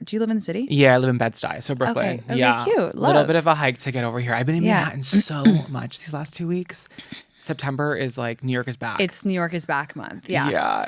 Do you live in the city? Yeah, I live in Bed-Stuy, so Brooklyn. Okay, yeah, cute. A little Love. bit of a hike to get over here. I've been in Manhattan so much these last 2 weeks. September is like New York is back. It's New York is back month. Yeah. Yeah.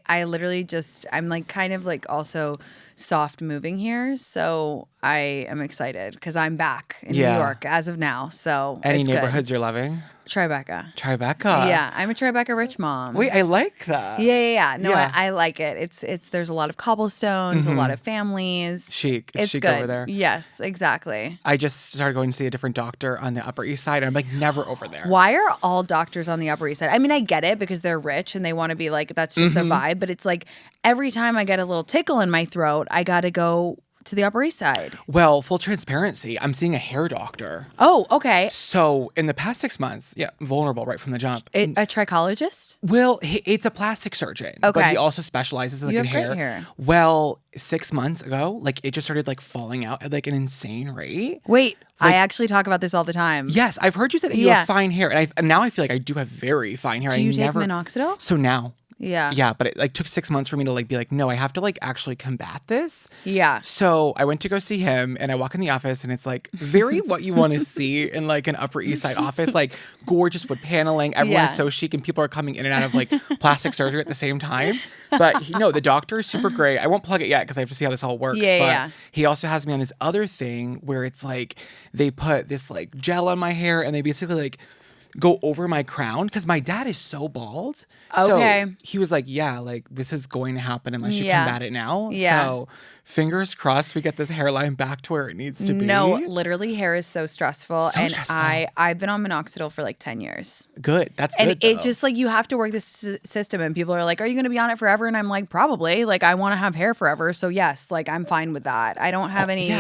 I literally just, I'm like kind of like also soft moving here. So I am excited because I'm back in New York as of now. So Any it's neighborhoods you're loving? Tribeca. Tribeca. I'm a Tribeca rich mom. Wait, I like that. Yeah. No, Yeah. I like it. It's there's a lot of cobblestones, a lot of families. Chic. It's chic good over there. Yes, exactly. I just started going to see a different doctor on the Upper East Side, and I'm like never over there. Why are all doctors on the Upper East Side? I mean, I get it because they're rich and they want to be like, that's just the vibe. But it's like every time I get a little tickle in my throat, I got to go to the Upper East Side. Well, full transparency, I'm seeing a hair doctor. Oh, okay. So in the past 6 months, vulnerable right from the jump. A trichologist? Well, it's a plastic surgeon. Okay. But he also specializes like You in have great hair. hair. Well, 6 months ago, like it just started like falling out at like an insane rate. Wait, Like- I actually talk about this all the time. Yes, I've heard you say that you have fine hair, and now I feel like I do have very fine hair. Do you take minoxidil? So now. Yeah. Yeah, but it like took 6 months for me to like be like, no, I have to like actually combat this. Yeah. So I went to go see him, and I walk in the office, and it's like very what you want to see in like an Upper East Side office, like gorgeous wood paneling. Everyone is so chic, and people are coming in and out of like plastic surgery at the same time. But the doctor is super great. I won't plug it yet because I have to see how this all works. But he also has me on this other thing where it's like they put this like gel on my hair, and they basically like go over my crown because my dad is so bald. Okay. So he was like, yeah, like this is going to happen unless you Yeah. combat it now. Yeah. So fingers crossed we get this hairline back to where it needs to be. No, literally hair is so stressful. So and stressful. I've been on minoxidil for like 10 years. Good. That's And good. it though. just like you have to work this system and people are like, are you going to be on it forever? And I'm like, probably. Like I want to have hair forever. So yes, like I'm fine with that. I don't have any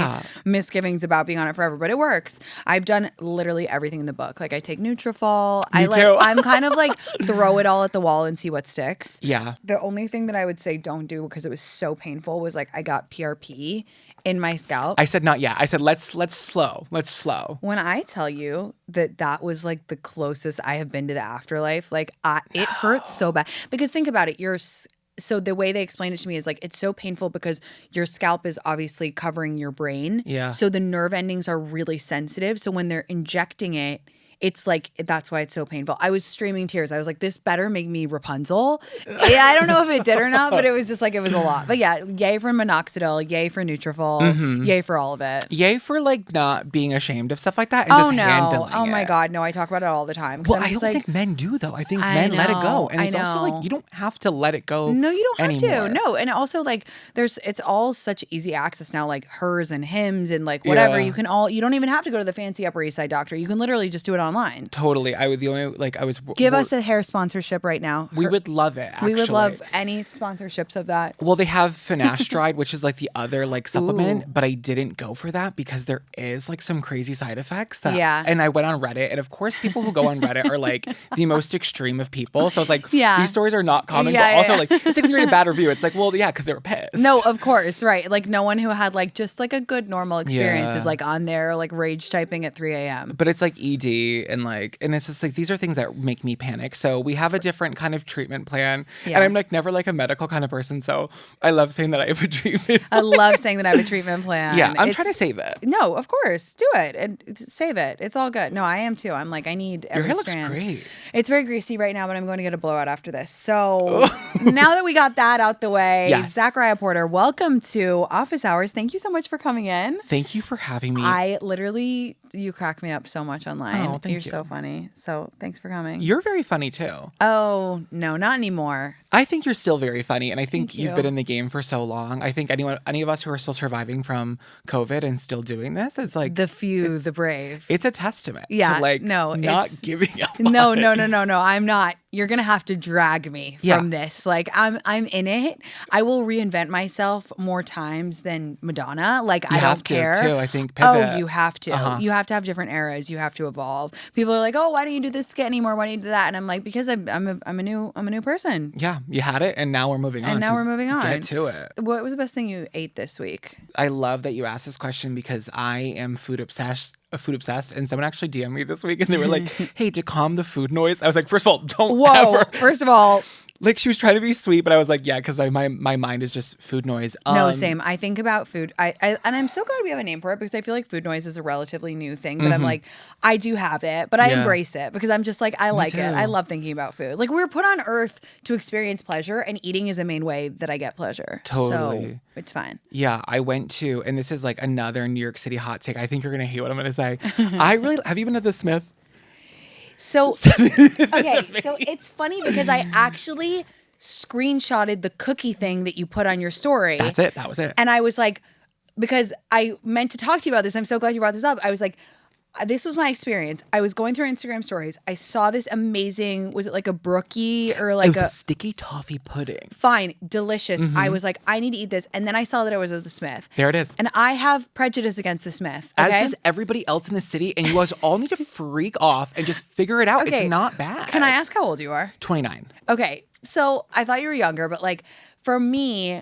misgivings about being on it forever, but it works. I've done literally everything in the book. Like I take Nutrafol. too. I'm kind of like throw it all at the wall and see what sticks. Yeah. The only thing that I would say don't do because it was so painful was like I got PRP in my scalp. I said not yet. I said let's slow. Let's slow. When I tell you that was like the closest I have been to the afterlife, like it hurts so bad. Because think about it, so the way they explained it to me is like it's so painful because your scalp is obviously covering your brain. Yeah. So the nerve endings are really sensitive. So when they're injecting it, it's like, that's why it's so painful. I was streaming tears. I was like, this better make me Rapunzel. Yeah, I don't know if it did or not, but it was just like, it was a lot. But yeah, yay for minoxidil, yay for Nutrafol, yay for all of it. Yay for like not being ashamed of stuff like that and just handling it. Oh my God, no, I talk about it all the time. Well, I don't think men do though. I think men let it go. And it's also like, you don't have to let it go. No, you don't have anymore. to. No. And also like it's all such easy access now, like hers and Hims and like whatever. Yeah. You don't even have to go to the fancy Upper East Side doctor. You can literally just do it online. Totally. Give us a hair sponsorship right now. We would love it, actually. We would love any sponsorships of that. Well, they have finasteride, which is like the other like supplement, but I didn't go for that because there is like some crazy side effects. And I went on Reddit, and of course, people who go on Reddit are like the most extreme of people. So I was like, these stories are not common, but also like it's like when you read a bad review, it's like, well, yeah, because they were pissed. No, of course, right? Like no one who had like just like a good normal experience is like on there like rage typing at 3 a.m. But it's like ED and it's just like these are things that make me panic. So we have a different kind of treatment plan. Yeah. And I'm like never like a medical kind of person. So I love saying that I have a treatment plan. I love saying that I have a treatment plan. Yeah, I'm trying to save it. No, of course. Do it and save it. It's all good. No, I am too. I'm like, I need every Your hair strand. looks great. It's very greasy right now, but I'm going to get a blowout after this. So now that we got that out the way, Zachariah Porter, welcome to Office Hours. Thank you so much for coming in. Thank you for having me. You crack me up so much online. Oh, thank you. You're so funny. So thanks for coming. You're very funny too. Oh, no, not anymore. I think you're still very funny, and I think Thank you've you. been in the game for so long. I think any of us who are still surviving from COVID and still doing this, it's like The few, the brave. it's a testament. Yeah, to like no, not it's- giving up. No, on no, it. no, no, no. I'm not. You're gonna have to drag me from this. Like I'm in it. I will reinvent myself more times than Madonna. Like I have don't care. to, too. I think pivot. Oh, you have to. You have to have different eras. You have to evolve. People are like, oh, why don't you do this skit anymore? Why don't you do that? And I'm like, because I'm a new person. Yeah, you had it, and now we're moving on. And now So we're moving on. Get to it. What was the best thing you ate this week? I love that you asked this question because I am food obsessed, and someone actually DM'd me this week, and they were like, "Hey, to calm the food noise," I was like, first of all, don't ever. First of all, Like she was trying to be sweet, but I was like, yeah, because my mind is just food noise. No, same. I think about food. I and I'm so glad we have a name for it because I feel like food noise is a relatively new thing. But I'm like, I do have it, but I embrace it because I'm just like, I like it. I love thinking about food. Like we were put on earth to experience pleasure, and eating is a main way that I get pleasure. Totally. So it's fine. Yeah, I went to, and this is like another New York City hot take. I think you're gonna hate what I'm gonna say. Have you been to the Smith? So okay, so it's funny because I actually screenshotted the cookie thing that you put on your story. That's it. That was it. And I was like, because I meant to talk to you about this. I'm so glad you brought this up. I was like, this was my experience. I was going through Instagram stories. I saw this amazing, was it like a brookie or like it was a sticky toffee pudding. Fine, delicious. I was like, I need to eat this. And then I saw that it was at the Smith. There it is. And I have prejudice against the Smith. Okay? As does everybody else in the city. And you guys all need to freak off and just figure it out. Okay. It's not bad. Can I ask how old you are? 29. Okay. So I thought you were younger, but like for me,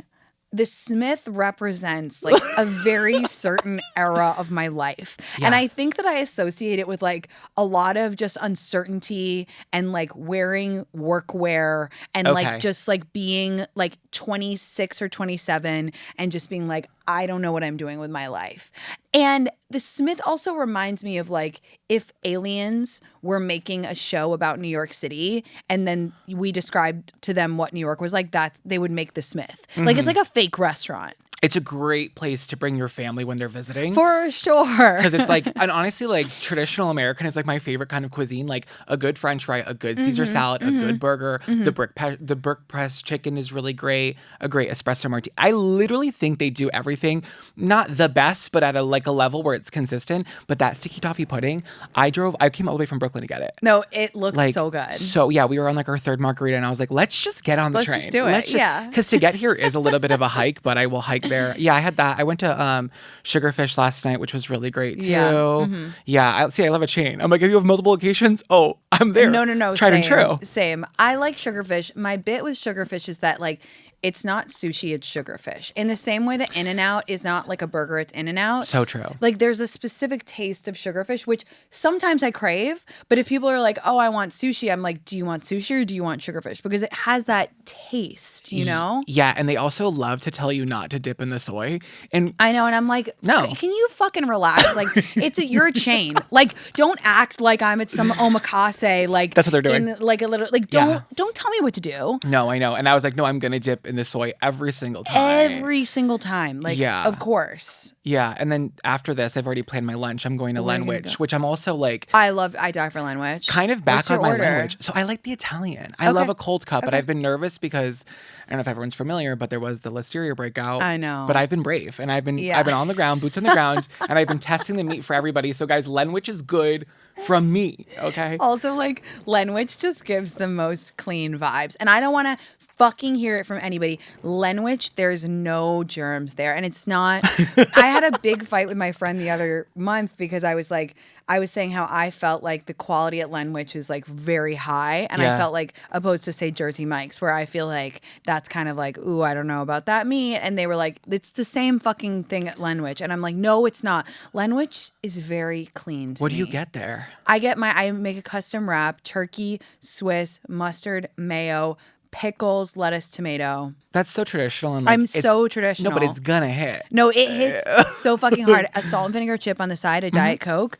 the Smith represents like a very certain era of my life. Yeah. And I think that I associate it with like a lot of just uncertainty and like wearing workwear and like just like being like 26 or 27 and just being like, I don't know what I'm doing with my life. And the Smith also reminds me of like if aliens were making a show about New York City and then we described to them what New York was like, that they would make the Smith. Like it's like a fake restaurant. It's a great place to bring your family when they're visiting. For sure. Because it's like, and honestly, like traditional American is like my favorite kind of cuisine. Like a good French fry, a good Caesar salad, a good burger. The brick press chicken is really great. A great espresso martini. I literally think they do everything, not the best, but at a level where it's consistent. But that sticky toffee pudding, I came all the way from Brooklyn to get it. No, it looked like, so good. So yeah, we were on like our third margarita, and I was like, let's just get on the train. Let's just do it. Yeah. Because to get here is a little bit of a hike, but I will hike there. Yeah, I had that. I went to Sugarfish last night, which was really great too. Yeah. I love a chain. I'm like, if you have multiple locations, oh, I'm there. No. Tried and true. Same. I like Sugarfish. My bit with Sugarfish is that like it's not sushi, it's Sugarfish. In the same way that In-N-Out is not like a burger, it's In-N-Out. So true. Like there's a specific taste of Sugarfish, which sometimes I crave. But if people are like, oh, I want sushi, I'm like, do you want sushi or do you want Sugarfish? Because it has that taste, you know? Yeah, and they also love to tell you not to dip in the soy. And I know, and I'm like, no. Can you fucking relax? Like you're a chain. Like don't act like I'm at some omakase. Like that's what they're doing. Like a little like don't tell me what to do. No, I know. And I was like, no, I'm gonna dip in the soy every single time. Every single time. Like, of course. Yeah. And then after this, I've already planned my lunch. I'm going to Lenwich, which I'm also like... I die for Lenwich. Kind of back on my Lenwich. So I like the Italian. I love a cold cup, but I've been nervous because... I don't know if everyone's familiar, but there was the Listeria breakout. I know. But I've been brave. And I've been on the ground, boots on the ground, and I've been testing the meat for everybody. So guys, Lenwich is good from me, okay? Also, like, Lenwich just gives the most clean vibes. And I don't want to fucking hear it from anybody. Lenwich, there's no germs there. And it's not... I had a big fight with my friend the other month because I was saying how I felt like the quality at Lenwich was like very high. And I felt like, opposed to say Jersey Mike's, where I feel like that's kind of like, ooh, I don't know about that meat. And they were like, it's the same fucking thing at Lenwich. And I'm like, no, it's not. Lenwich is very clean to me. What do you get there? I make a custom wrap, turkey, Swiss, mustard, mayo, pickles, lettuce, tomato. That's so traditional. And like, I'm so traditional. No, but it's gonna hit. No, it hits so fucking hard. A salt and vinegar chip on the side, a Diet Coke.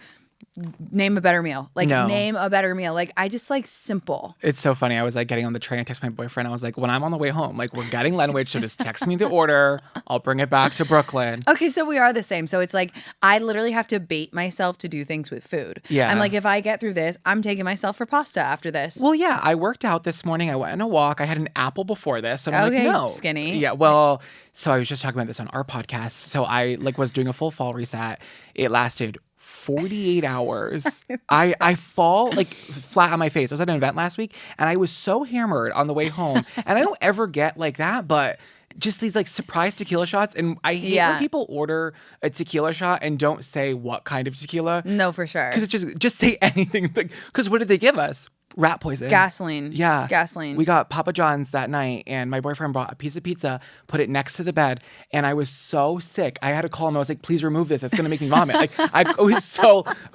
Name a better meal. Name a better meal. Like, I just like simple. It's so funny. I was like getting on the train. I text my boyfriend. I was like, when I'm on the way home, like we're getting Lenwich, so just text me the order. I'll bring it back to Brooklyn. Okay, so we are the same. So it's like I literally have to bait myself to do things with food. Yeah. I'm like, if I get through this, I'm taking myself for pasta after this. Well, yeah. I worked out this morning. I went on a walk. I had an apple before this. And I'm like, no. Skinny. Yeah. Well, so I was just talking about this on our podcast. So I was doing a full fall reset. It lasted 48 hours. I fall like flat on my face. I was at an event last week and I was so hammered on the way home. And I don't ever get like that, but just these like surprise tequila shots. And I hate when people order a tequila shot and don't say what kind of tequila. No, for sure. Because it's just say anything. Because what did they give us? Rat poison. Gasoline. Yeah. Gasoline. We got Papa John's that night and my boyfriend brought a piece of pizza, put it next to the bed, and I was so sick. I had to call him. I was like, please remove this. It's going to make me vomit. Like I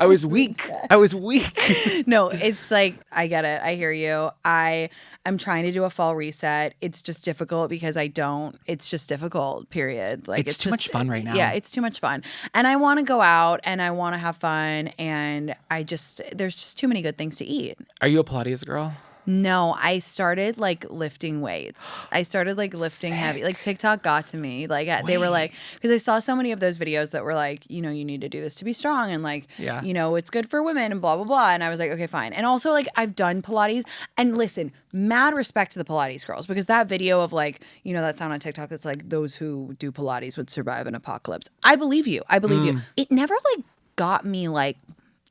was weak. I was weak. No, it's like, I get it. I hear you. I I'm trying to do a fall reset. It's just difficult because I don't. It's just difficult, period. Like It's too much fun right now. Yeah, it's too much fun. And I want to go out and I want to have fun. And there's just too many good things to eat. Are you a Pilates girl? No, I started like lifting weights. I started like lifting heavy. Like TikTok got to me. Like they were like, because I saw so many of those videos that were like, you know, you need to do this to be strong and like, you know, it's good for women and blah, blah, blah. And I was like, okay, fine. And also like I've done Pilates and listen, mad respect to the Pilates girls because that video of like, you know, that sound on TikTok that's like those who do Pilates would survive an apocalypse. I believe you. I believe you. It never like got me like,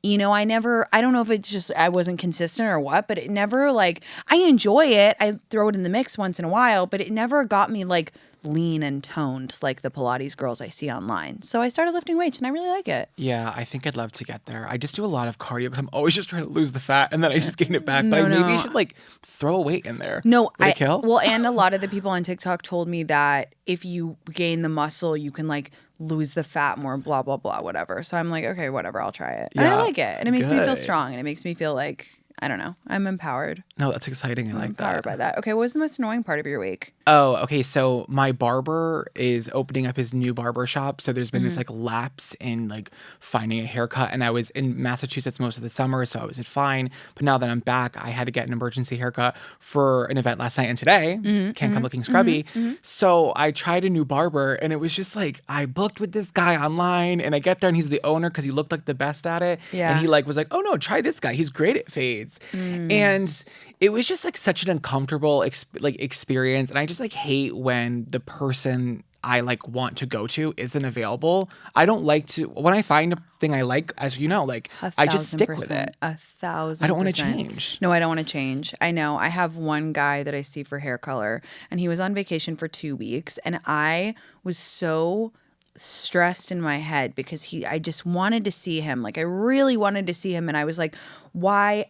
you know, I don't know if it's just I wasn't consistent or what, but it never like, I enjoy it. I throw it in the mix once in a while, but it never got me like lean and toned like the Pilates girls I see online. So I started lifting weights and I really like it. Yeah, I think I'd love to get there. I just do a lot of cardio because I'm always just trying to lose the fat and then I just gain it back. But maybe I should like throw a weight in there. No, Would it kill? Well, and a lot of the people on TikTok told me that if you gain the muscle, you can like lose the fat more, blah, blah, blah, whatever. So I'm like, okay, whatever, I'll try it. And I like it. And it makes me feel strong and it makes me feel like, I don't know, I'm empowered. No, that's exciting. I like empowered by that. Okay, what was the most annoying part of your week? Oh, okay. So my barber is opening up his new barber shop. So there's been this like lapse in like finding a haircut. And I was in Massachusetts most of the summer, so I was fine. But now that I'm back, I had to get an emergency haircut for an event last night and today. Can't come looking scrubby. So I tried a new barber and it was just like, I booked with this guy online and I get there and he's the owner because he looked like the best at it. Yeah. And he like was like, oh no, try this guy. He's great at fades. And it was just like such an uncomfortable experience. And I just like hate when the person I like want to go to isn't available. I don't like to, when I find a thing I like, as you know, like I just stick with it. 1,000%. I don't want to change. No, I don't want to change. I know. I have one guy that I see for hair color and he was on vacation for 2 weeks and I was so stressed in my head because I just wanted to see him. Like I really wanted to see him and I was like, why?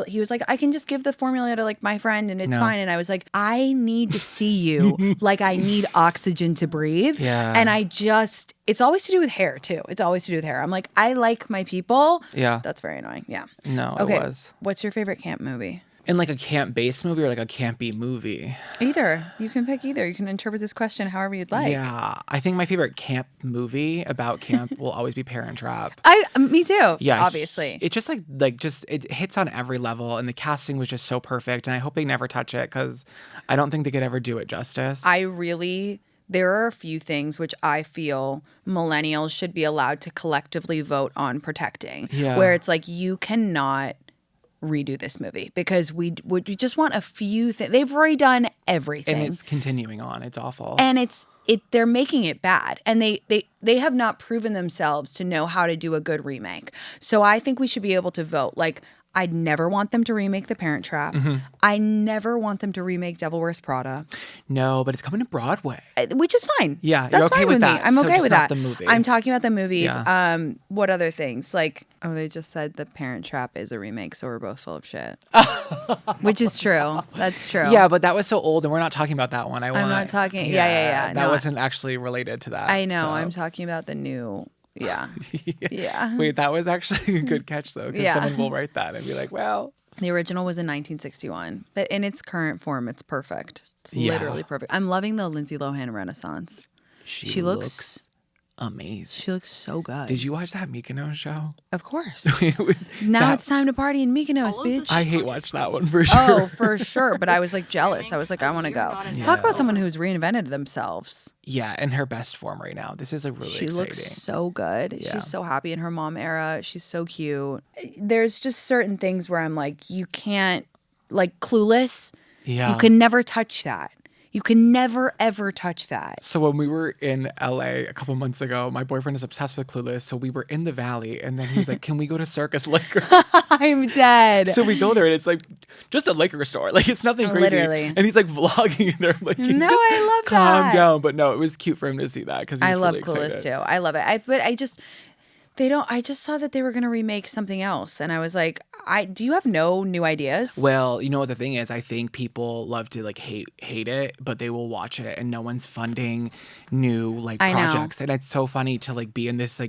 He was like, I can just give the formula to like my friend and it's fine. And I was like, I need to see you like I need oxygen to breathe. Yeah. And it's always to do with hair too. It's always to do with hair. I'm like, I like my people. Yeah. That's very annoying. Yeah. No, okay. It was. What's your favorite camp movie? In like a camp-based movie or like a campy movie? Either. You can pick either. You can interpret this question however you'd like. Yeah. I think my favorite camp movie about camp will always be Parent Trap. Me too. Yeah. Obviously. It just it hits on every level and the casting was just so perfect and I hope they never touch it because I don't think they could ever do it justice. There are a few things which I feel millennials should be allowed to collectively vote on protecting. Yeah. Where it's like you cannot redo this movie because we just want a few things. They've already done everything. And it's continuing on. It's awful. And they're making it bad. And they have not proven themselves to know how to do a good remake. So I think we should be able to vote. Like, I'd never want them to remake The Parent Trap. I never want them to remake Devil Wears Prada. No, but it's coming to Broadway. Which is fine. Yeah, that's you're okay fine with me. that. I'm So okay just with not that. the movie. I'm talking about the movies. Yeah. What other things? Like, they just said The Parent Trap is a remake, so we're both full of shit. Which is true. That's true. Yeah, but that was so old, and we're not talking about that one. I'm not talking. Yeah. That wasn't actually related to that. I know. So. I'm talking about the new. Yeah. Yeah. Wait, that was actually a good catch, though, because someone will write that and be like, well. The original was in 1961, but in its current form, it's perfect. It's literally perfect. I'm loving the Lindsay Lohan Renaissance. She looks amazing. She looks so good. Did you watch that Mykonos show? Of course. It's time to party in Mykonos, bitch. I hate watch that one for sure. Oh, for sure. But I was like jealous. I was like, I want to go. Yeah. Talk about someone who's reinvented themselves. Yeah, in her best form right now. This is She looks so good. Yeah. She's so happy in her mom era. She's so cute. There's just certain things where I'm like, you can't, like Clueless. Yeah. You can never touch that. You can never, ever touch that. So when we were in LA a couple months ago, my boyfriend is obsessed with Clueless. So we were in the Valley and then he was like, can we go to Circus Liquor? I'm dead. So we go there and it's like just a liquor store. Like it's nothing crazy. Literally. And he's like vlogging in there. Like, no, I love calm that. down. But no, it was cute for him to see that because I love really Clueless excited. too. I love it. They don't. I just saw that they were going to remake something else, and I was like, do you have no new ideas? Well, you know what the thing is? I think people love to like hate it, but they will watch it, and no one's funding new like I know. projects. And it's so funny to like be in this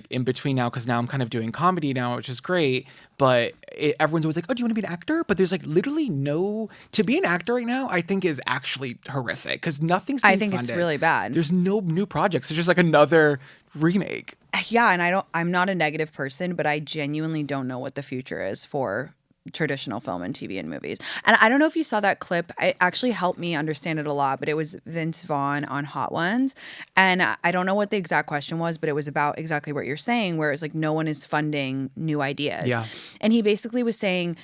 in between now, because now I'm kind of doing comedy now, which is great. But everyone's always like, "Oh, do you want to be an actor?" But there's like literally no to be an actor right now. I think is actually horrific because nothing's being funded. It's really bad. There's no new projects. It's just like another remake. Yeah, and I'm not a negative person, but I genuinely don't know what the future is for traditional film and TV and movies. And I don't know if you saw that clip. It actually helped me understand it a lot, but it was Vince Vaughn on Hot Ones. And I don't know what the exact question was, but it was about exactly what you're saying, where it's like no one is funding new ideas. Yeah. And he basically was saying,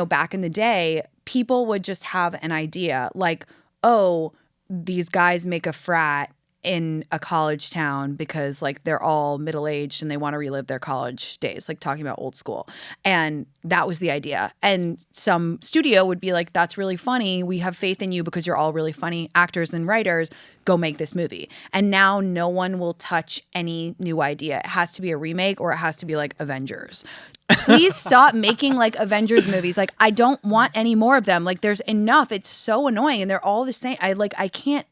back in the day, people would just have an idea like, oh, these guys make a frat in a college town because like they're all middle-aged and they want to relive their college days, like talking about old school. And that was the idea. And some studio would be like, that's really funny. We have faith in you because you're all really funny actors and writers. Go make this movie. And now no one will touch any new idea. It has to be a remake or it has to be like Avengers. Please stop making like Avengers movies. Like I don't want any more of them. Like there's enough. It's so annoying and they're all the same. I can't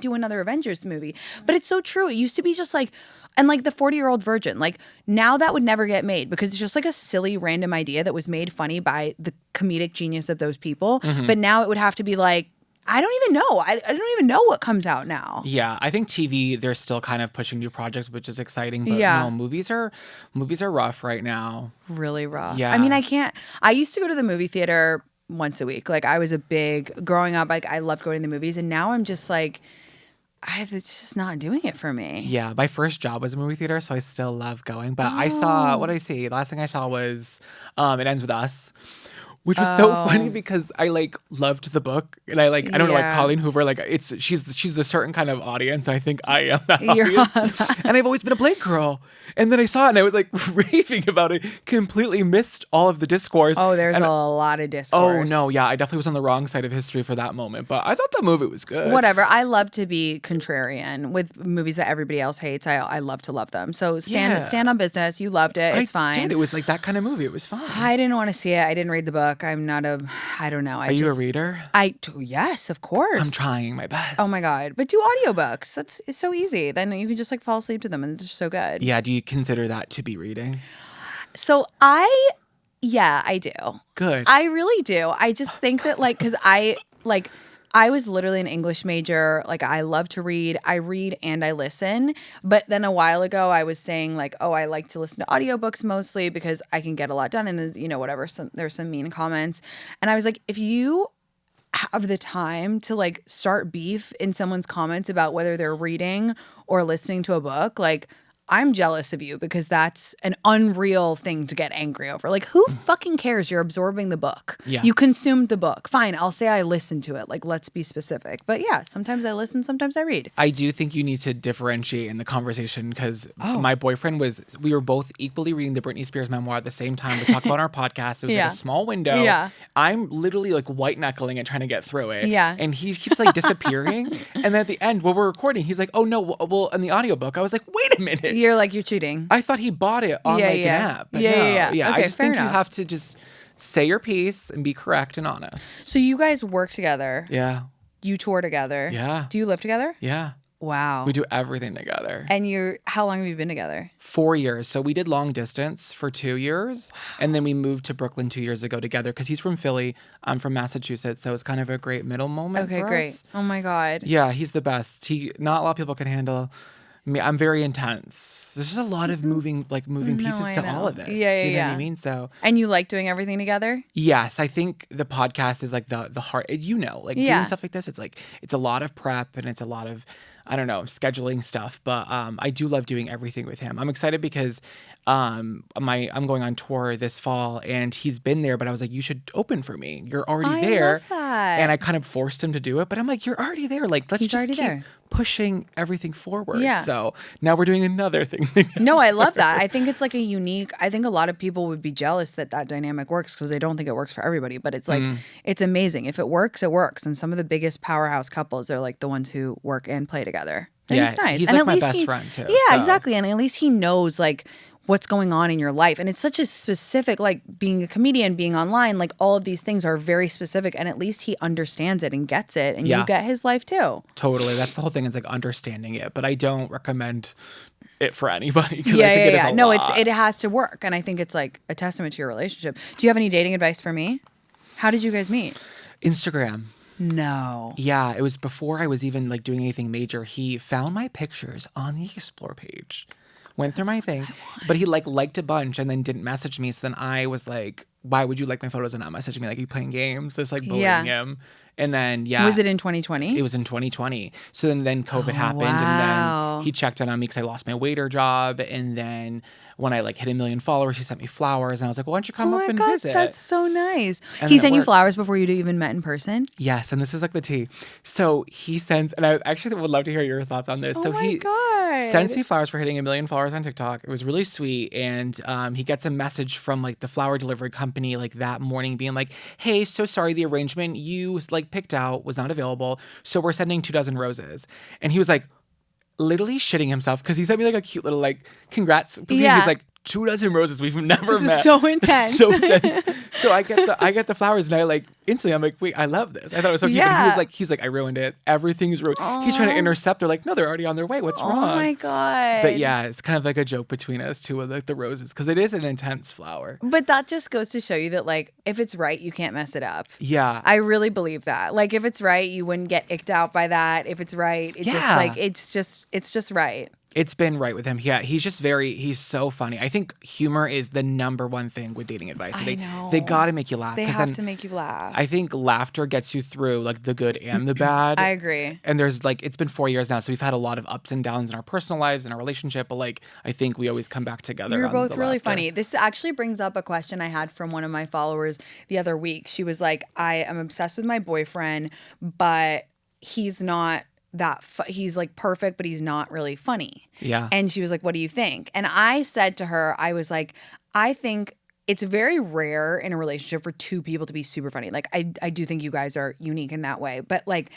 do another Avengers movie. But it's so true. It used to be just like, and like the 40-Year-Old Virgin, like now that would never get made because it's just like a silly random idea that was made funny by the comedic genius of those people. Mm-hmm. But now it would have to be like, I don't even know. I don't even know what comes out now. Yeah, I think TV, they're still kind of pushing new projects, which is exciting. But no, movies are rough right now. Really rough. Yeah. I mean, I used to go to the movie theater once a week. Like I was growing up, like I loved going to the movies. And now I'm just like, it's just not doing it for me. Yeah, my first job was a movie theater, so I still love going. But I saw, what did I see? The last thing I saw was It Ends With Us. Which was so funny because I like loved the book and I don't know, like Colleen Hoover, like she's the certain kind of audience and I think I am that audience. And I've always been a Blake girl. And then I saw it and I was like raving about it, completely missed all of the discourse. Oh, there's a lot of discourse. Oh no, yeah, I definitely was on the wrong side of history for that moment, but I thought the movie was good. Whatever. I love to be contrarian with movies that everybody else hates. I love to love them. So stand on business. You loved it. It's fine. I did. It was like that kind of movie. It was fine. I didn't want to see it. I didn't read the book. I'm not I don't know. Are you a reader? Yes, of course. I'm trying my best. Oh my God. But do audiobooks. It's so easy. Then you can just like fall asleep to them and they're just so good. Yeah. Do you consider that to be reading? So I do. Good. I really do. I just think that because I was literally an English major. Like I love to read. I read and I listen. But then a while ago I was saying like, oh, I like to listen to audiobooks mostly because I can get a lot done. And then, whatever, there's some mean comments. And I was like, if you have the time to like start beef in someone's comments about whether they're reading or listening to a book, like I'm jealous of you because that's an unreal thing to get angry over. Like, who fucking cares? You're absorbing the book. Yeah. You consumed the book. Fine, I'll say I listened to it. Like, let's be specific. But yeah, sometimes I listen, sometimes I read. I do think you need to differentiate in the conversation because my boyfriend we were both equally reading the Britney Spears memoir at the same time to talk about our podcast. It was like a small window. Yeah. I'm literally like white knuckling it, trying to get through it. Yeah. And he keeps like disappearing. And then at the end, while we're recording, he's like, oh no, well, in the audiobook, I was like, wait a minute. You're cheating. I thought he bought it on an app. But Yeah. Okay, I just think enough. you have to just say your piece and be correct and honest. So you guys work together. Yeah. You tour together. Yeah. Do you live together? Yeah. Wow. We do everything together. And how long have you been together? 4 years. So we did long distance for 2 years. And then we moved to Brooklyn 2 years ago together because he's from Philly. I'm from Massachusetts. So it's kind of a great middle moment for great. us. Oh my God. Yeah, he's the best. Not a lot of people can handle me. I'm very intense. There's just a lot of moving pieces to all of this. Yeah. You know what I mean? So. And you like doing everything together? Yes, I think the podcast is like the heart. Doing stuff like this. It's like it's a lot of prep and it's a lot of scheduling stuff. But I do love doing everything with him. I'm excited because I'm going on tour this fall and he's been there, but I was like, you should open for me. You're already there. I love that. And I kind of forced him to do it, but I'm like, you're already there. Like, let's just keep pushing everything forward. Yeah. So now we're doing another thing. No, I love that. I think it's like I think a lot of people would be jealous that dynamic works because they don't think it works for everybody. But it's like, it's amazing. If it works, it works. And some of the biggest powerhouse couples are like the ones who work and play together. And it's nice. He's and like at my least best friend too. Yeah, so. Exactly. And at least he knows like what's going on in your life. And it's such a specific, like being a comedian, being online, like all of these things are very specific. And at least he understands it and gets it. And you get his life too. Totally. That's the whole thing, is like understanding it. But I don't recommend it for anybody. I think it is a No, lot. it has to work. And I think it's like a testament to your relationship. Do you have any dating advice for me? How did you guys meet? Instagram. No. Yeah, it was before I was even like doing anything major. He found my pictures on the Explore page, went through my thing, but he like liked a bunch and then didn't message me. So then I was like, why would you like my photos and not messaging me? Like, are you playing games? Just like bullying him. And then, Was it in 2020? It was in 2020. So then COVID happened, wow. and then he checked in on me because I lost my waiter job. And then when I like hit 1 million followers, he sent me flowers, and I was like, well, why don't you come up and visit? That's so nice. And He it sent you worked. flowers before you even met in person? Yes, and this is like the tea. So he sends, and I actually would love to hear your thoughts on this. Oh So my he God. sends me flowers for hitting 1 million followers on TikTok. It was really sweet, and he gets a message from like the flower delivery company like that morning, being like, "Hey, so sorry, the arrangement you like picked out was not available, so we're sending 24 roses." And he was like, literally shitting himself because he sent me like a cute little like congrats. Yeah. He's like, 24 roses we've never This met. is so intense. So intense. So I get the flowers, and I like instantly I'm like, wait, I love this. I thought it was so cute. Yeah. But he's like, I ruined it. Everything's ruined. He's trying to intercept. They're like, no, they're already on their way. What's wrong? Oh my God. But yeah, it's kind of like a joke between us too, with like the roses, because it is an intense flower. But that just goes to show you that like if it's right, you can't mess it up. Yeah. I really believe that. Like if it's right, you wouldn't get icked out by that. If it's right, it's just like it's just right. It's been right with him. Yeah, he's so funny. I think humor is the number one thing with dating advice. I know. They got to make you laugh. They 'cause have then to make you laugh. I think laughter gets you through like the good and the bad. I agree. And there's like, it's been 4 years now, so we've had a lot of ups and downs in our personal lives and our relationship, but like I think we always come back together. You're on both the really laughter. funny. This actually brings up a question I had from one of my followers the other week. She was like, I am obsessed with my boyfriend, but he's not he's like perfect, but he's not really funny. Yeah. And she was like, what do you think? And I said to her, I was like, I think it's very rare in a relationship for two people to be super funny. Like I do think you guys are unique in that way, but like,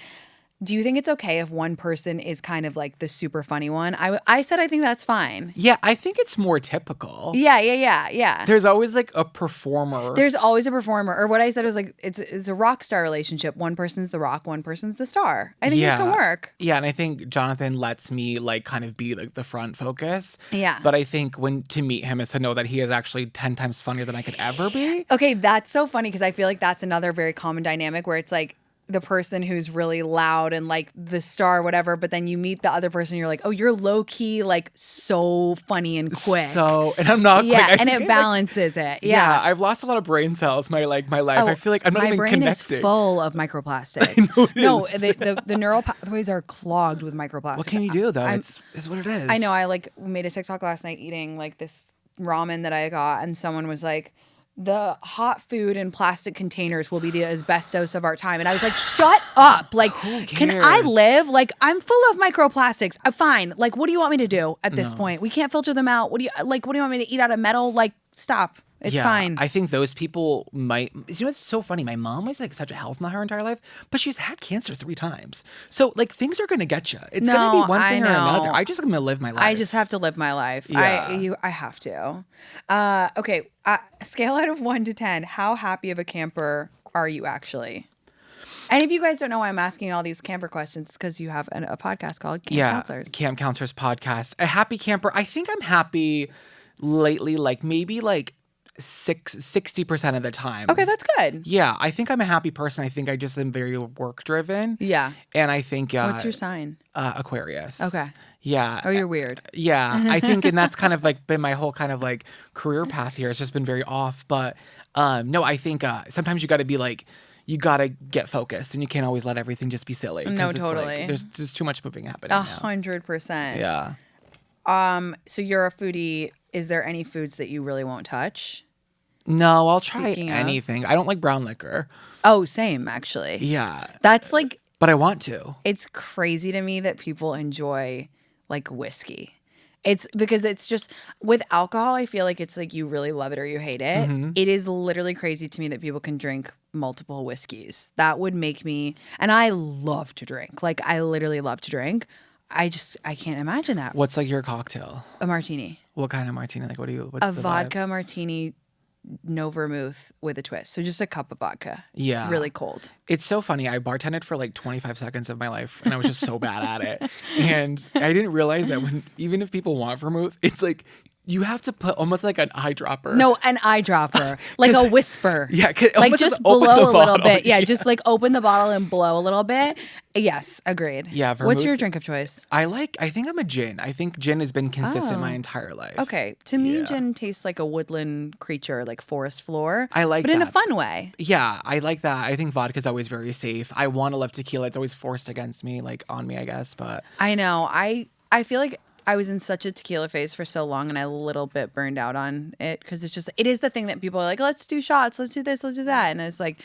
do you think it's okay if one person is kind of like the super funny one? I said I think that's fine. Yeah, I think it's more typical. Yeah. There's always like a performer. There's always a performer. Or what I said was like, it's a rock star relationship. One person's the rock, one person's the star. I think it can work. Yeah, and I think Jonathan lets me like kind of be like the front focus. Yeah. But I think to meet him is to know that he is actually 10 times funnier than I could ever be. Okay, that's so funny because I feel like that's another very common dynamic where it's like the person who's really loud and like the star, whatever, but then you meet the other person and you're like, oh, you're low key, like so funny and quick. So, and I'm not quick. Yeah, and it balances it. Yeah. I've lost a lot of brain cells my life. I feel like I'm not even my brain connecting. is full of microplastics. No, it is. The neural pathways are clogged with microplastics. What can you do though? It's what it is. I know. I like made a TikTok last night eating like this ramen that I got, and someone was like, the hot food in plastic containers will be the asbestos of our time. And I was like, shut up. Like, can I live? Like, I'm full of microplastics. I'm fine. Like, what do you want me to do at this point? We can't filter them out. What do you want me to eat out of metal? Like, stop. It's fine. I think those people might. You know what's so funny? My mom was like such a health nut her entire life, but she's had cancer 3 times. So like things are gonna get you. It's gonna be one thing or another. I just gonna live my life. I just have to live my life. Yeah. I have to. Okay. Scale out of 1 to 10. How happy of a camper are you actually? And if you guys don't know why I'm asking all these camper questions, because you have a podcast called Camp Counselors. Camp Counselors podcast. A happy camper. I think I'm happy lately. Like maybe like 60% of the time. Okay, that's good. Yeah, I think I'm a happy person. I think I just am very work driven. Yeah. And I think What's your sign? Aquarius. Okay. Yeah. Oh, you're weird. Yeah, I think, and that's kind of like been my whole kind of like career path here. It's just been very off, but no, I think sometimes you got to be like, you got to get focused, and you can't always let everything just be silly. No, it's totally. Like, there's just too much moving happening. 100%. Yeah. So you're a foodie. Is there any foods that you really won't touch? No, I'll try Speaking of- anything. I don't like brown liquor. Oh, same actually. Yeah. That's like, But I want to. it's crazy to me that people enjoy like whiskey. It's because it's just with alcohol, I feel like it's like you really love it or you hate it. Mm-hmm. It is literally crazy to me that people can drink multiple whiskeys. That would make me, and I love to drink. Like I literally love to drink. I can't imagine that. What's like your cocktail? A martini. What kind of martini? Like, what's A the vodka vibe? martini, no vermouth with a twist. So just a cup of vodka. Yeah. Really cold. It's so funny. I bartended for like 25 seconds of my life and I was just so bad at it. And I didn't realize that even if people want vermouth, it's like you have to put almost like an eyedropper. No, an eyedropper. Like a whisper. Yeah. Like just blow open the a little bottle. bit. Yeah, just like open the bottle and blow a little bit. Yes, agreed. Yeah, What's vermouth- your drink of choice? I think I'm a gin. I think gin has been consistent my entire life. Okay. To me, Yeah. gin tastes like a woodland creature, like forest floor. I like but in a that. fun way. Yeah, I like that. I think vodka's always very safe. I want to love tequila. It's always forced against me, like on me, I guess. But I know. I feel like I was in such a tequila phase for so long and I a little bit burned out on it because it is the thing that people are like, let's do shots, let's do this, let's do that. And it's like,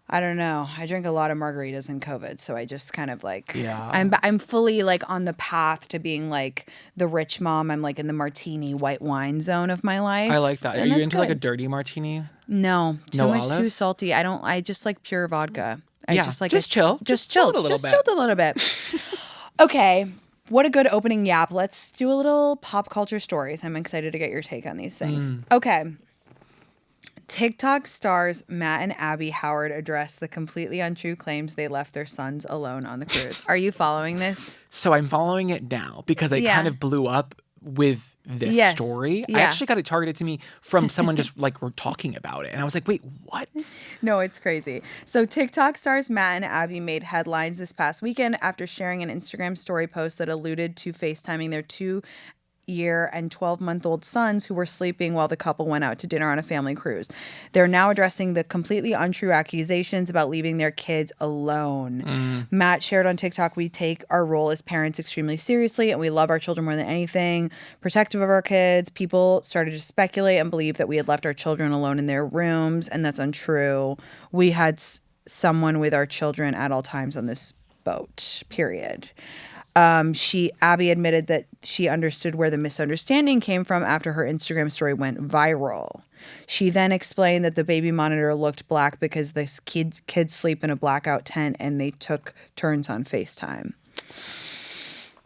I don't know. I drank a lot of margaritas in COVID, so I just kind of like, Yeah. I'm fully like on the path to being like the rich mom. I'm like in the martini white wine zone of my life. I like that. Are And you that's into like a good. dirty martini? No, too No much, olive? too salty. I just like pure vodka. I Yeah, just like just chill. Just Just chill chilled it a little just bit. chilled a little bit. Okay. What a good opening yap. Let's do a little pop culture stories. I'm excited to get your take on these things. Okay. TikTok stars Matt and Abby Howard address the completely untrue claims they left their sons alone on the cruise. Are you following this? So I'm following it now because I Yeah. kind of blew up with this Yes. story. I Yeah. actually got it targeted to me from someone just like we're talking about it. And I was like, wait, what? No, it's crazy. So TikTok stars Matt and Abby made headlines this past weekend after sharing an Instagram story post that alluded to FaceTiming their 2-year and 12-month-old sons who were sleeping while the couple went out to dinner on a family cruise. They're now addressing the completely untrue accusations about leaving their kids alone. Matt shared on TikTok, "We take our role as parents extremely seriously and we love our children more than anything, protective of our kids. People started to speculate and believe that we had left our children alone in their rooms, and that's untrue. We had someone with our children at all times on this boat, period." Abby admitted that she understood where the misunderstanding came from after her Instagram story went viral. She then explained that the baby monitor looked black because this kids sleep in a blackout tent and they took turns on FaceTime.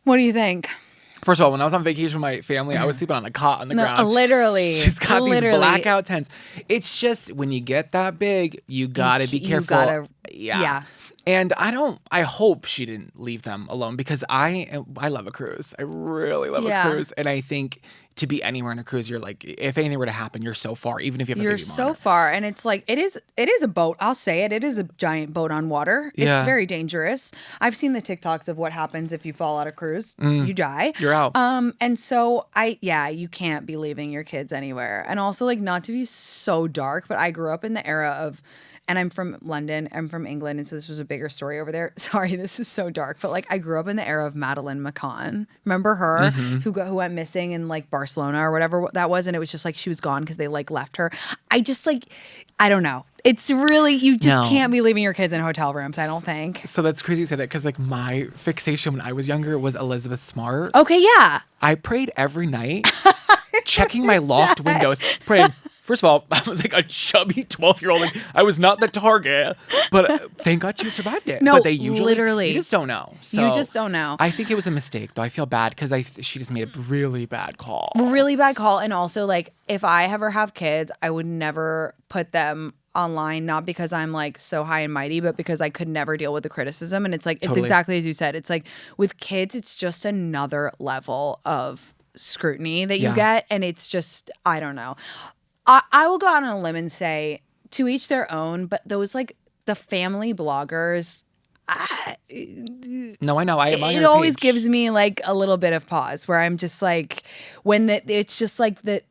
What do you think? First of all, when I was on vacation with my family, I was sleeping on a cot on the ground. Literally. She's got literally. these blackout tents. It's just when you get that big, you gotta be careful. Yeah. And I hope she didn't leave them alone because I love a cruise. I really love a cruise. And I think to be anywhere in a cruise, you're like, if anything were to happen, you're so far, even if you have a baby You're so monitor. far. And it's like, it is a boat. I'll say it. It is a giant boat on water. Yeah. It's very dangerous. I've seen the TikToks of what happens if you fall out of cruise. You die. You're out. And so you can't be leaving your kids anywhere. And also, like, not to be so dark, but I grew up in the era of, and I'm from London, I'm from England, and so this was a bigger story over there. Sorry, this is so dark, but like I grew up in the era of Madeleine McCann. Remember her who went missing in like Barcelona or whatever that was, and it was just like she was gone because they like left her. I just like, I don't know. It's really, you just can't be leaving your kids in hotel rooms, I don't think. So that's crazy you say that because like my fixation when I was younger was Elizabeth Smart. Okay, yeah. I prayed every night, checking my locked windows, praying. First of all, I was like a chubby 12-year-old. Like, I was not the target, but thank God she survived it. No, but they usually, literally. you just don't know. So You just don't know. I think it was a mistake, though. I feel bad because she just made a really bad call. Really bad call. And also, like, if I ever have kids, I would never put them online, not because I'm like so high and mighty, but because I could never deal with the criticism. And it's like, it's Totally. exactly as you said. It's like with kids, it's just another level of scrutiny that you Yeah. get. And it's just, I don't know. I will go out on a limb and say to each their own, but those like the family bloggers, No, I know. I am on it your always page. gives me like a little bit of pause where I'm just like, it's just like that.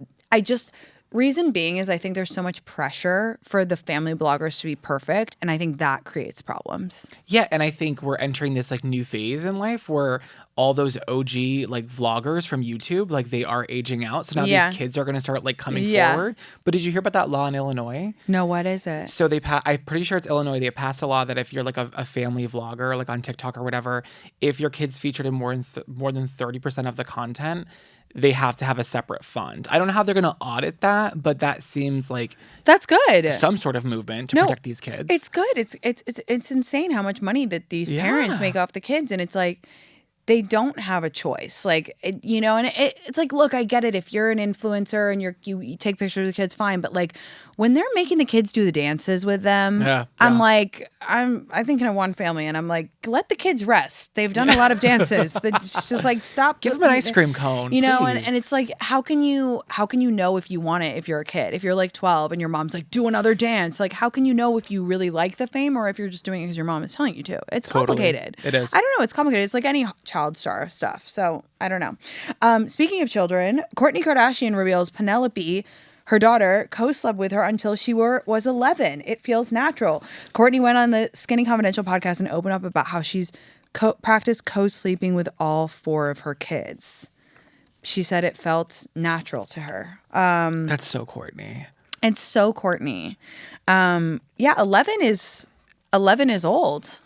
Reason being is I think there's so much pressure for the family bloggers to be perfect. And I think that creates problems. Yeah, and I think we're entering this like new phase in life where all those OG like vloggers from YouTube, like they are aging out. So now these kids are going to start like coming forward. But did you hear about that law in Illinois? No, what is it? So I'm pretty sure it's Illinois. They passed a law that if you're like a family vlogger, like on TikTok or whatever, if your kid's featured in more than 30% of the content, they have to have a separate fund. I don't know how they're going to audit that, but that seems like That's good. some sort of movement to protect these kids. It's good. It's insane how much money that these parents make off the kids. And it's like, they don't have a choice. Like, and it's like, look, I get it. If you're an influencer and you take pictures of the kids, fine. But like when they're making the kids do the dances with them, I'm like, I'm thinking of one family and I'm like, let the kids rest. They've done a lot of dances. It's just like, stop. Give them an ice cream cone, and it's like, how can you know if you want it if you're a kid? If you're like 12 and your mom's like, do another dance. Like, how can you know if you really like the fame or if you're just doing it because your mom is telling you to? It's complicated. It is. I don't know. It's complicated. It's like any child star stuff. So I don't know. Speaking of children, Kourtney Kardashian reveals Penelope, her daughter, co-slept with her until she was 11. It feels natural. Kourtney went on the Skinny Confidential podcast and opened up about how she's practiced co-sleeping with all 4 of her kids. She said it felt natural to her. That's so Kourtney. It's so Kourtney. 11 is old.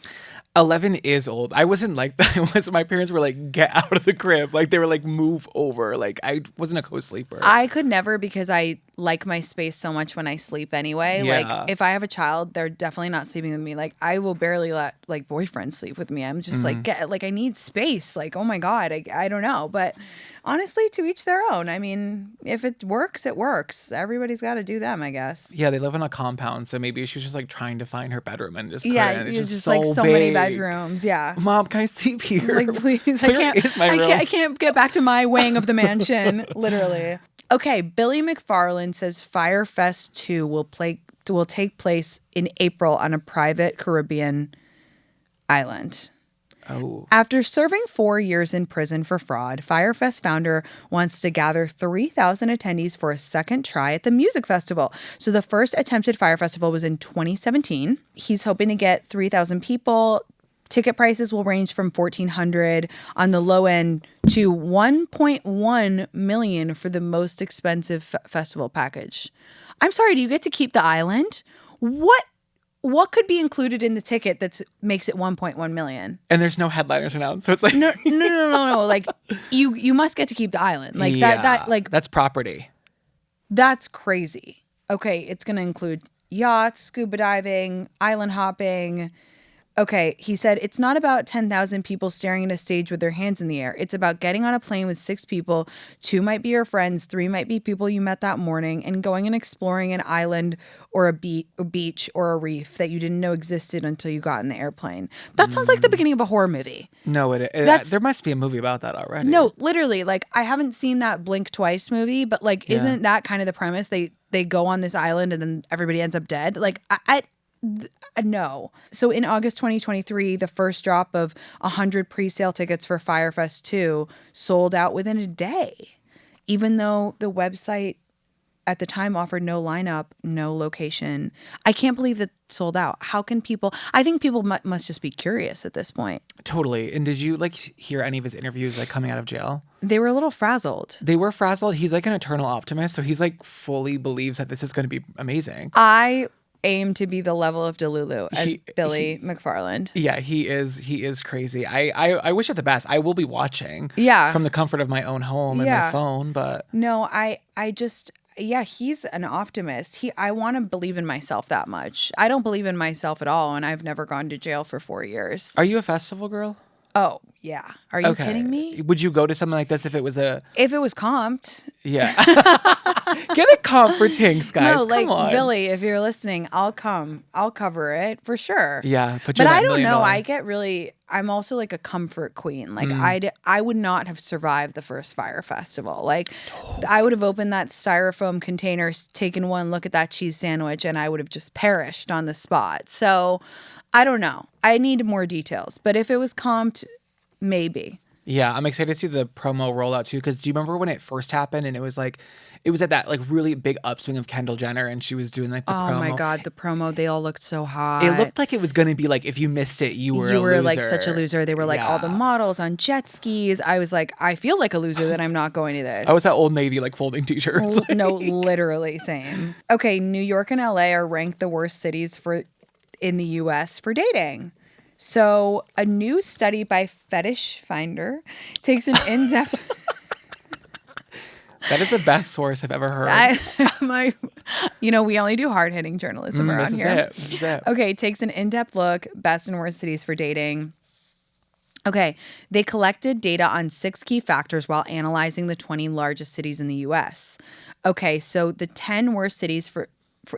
11 is old. I wasn't like that. My parents were like, get out of the crib. Like they were like, move over. Like I wasn't a co-sleeper. I could never because I like my space so much when I sleep anyway. Yeah. Like if I have a child, they're definitely not sleeping with me. Like I will barely let like boyfriends sleep with me. I'm just like, I need space. Like, oh my God, I don't know. But honestly, to each their own. I mean, if it works, it works. Everybody's got to do them, I guess. Yeah, they live in a compound, so maybe she was just like trying to find her bedroom and just it's just like so big. many bedrooms. Yeah, Mom, can I sleep here? Like, please, I can't get back to my wing of the mansion. Literally. Okay, Billy McFarland says Fyre Fest 2 will take place in April on a private Caribbean island. Oh. After serving 4 years in prison for fraud, Fyre Fest founder wants to gather 3,000 attendees for a second try at the music festival. So the first attempted Fyre Festival was in 2017. He's hoping to get 3,000 people. Ticket prices will range from $1,400 on the low end to $1.1 million for the most expensive festival package. I'm sorry, do you get to keep the island? What could be included in the ticket that makes it 1.1 million? And there's no headliners announced, so it's like no. Like you must get to keep the island. Like that like that's property. That's crazy. Okay, it's gonna include yachts, scuba diving, island hopping. Okay, he said it's not about 10,000 people staring at a stage with their hands in the air. It's about getting on a plane with 6 people. 2 might be your friends, 3 might be people you met that morning, and going and exploring an island or a beach or a reef that you didn't know existed until you got in the airplane. That sounds like the beginning of a horror movie. No, there must be a movie about that already. No, literally, like I haven't seen that Blink Twice movie, but like, isn't that kind of the premise? They go on this island and then everybody ends up dead. Like no. So in August 2023, the first drop of 100 pre-sale tickets for Fyre Fest 2 sold out within a day, even though the website at the time offered no lineup, no location. I can't believe that sold out. How can people? I think people must just be curious at this point. Totally. And did you like hear any of his interviews like coming out of jail? They were a little frazzled. They were frazzled. He's like an eternal optimist, so he's like fully believes that this is going to be amazing. I aim to be the level of Delulu as Billy McFarland. Yeah, he is crazy. I wish it the best. I will be watching from the comfort of my own home and my phone, but no, I just he's an optimist. I want to believe in myself that much. I don't believe in myself at all, and I've never gone to jail for 4 years. Are you a festival girl? Oh, yeah. Are you kidding me? Would you go to something like this if it was comped? Yeah. Get a comp for Tinx, guys. No, Come on. Billy, if you're listening, I'll come. I'll cover it for sure. Yeah. But I don't know. I'm also like a comfort queen. Like I would not have survived the first Fyre Festival. Like I would have opened that styrofoam container, taken one look at that cheese sandwich, and I would have just perished on the spot. So I don't know. I need more details. But if it was comped, maybe. Yeah, I'm excited to see the promo rollout too. Because do you remember when it first happened and it was at that like really big upswing of Kendall Jenner and she was doing like the promo. Oh my God, the promo, they all looked so hot. It looked like it was going to be like, if you missed it, you were a loser. Like such a loser. They were like all the models on jet skis. I was like, I feel like a loser that I'm not going to this. I was at Old Navy like folding t-shirts. No, literally same. Okay, New York and LA are ranked the worst cities in the US for dating. So a new study by Fetish Finder takes an in-depth... That is the best source I've ever heard. We only do hard-hitting journalism around here. This is it. Okay, takes an in-depth look, best and worst cities for dating. Okay, they collected data on 6 key factors while analyzing the 20 largest cities in the US. Okay, so the 10 worst cities for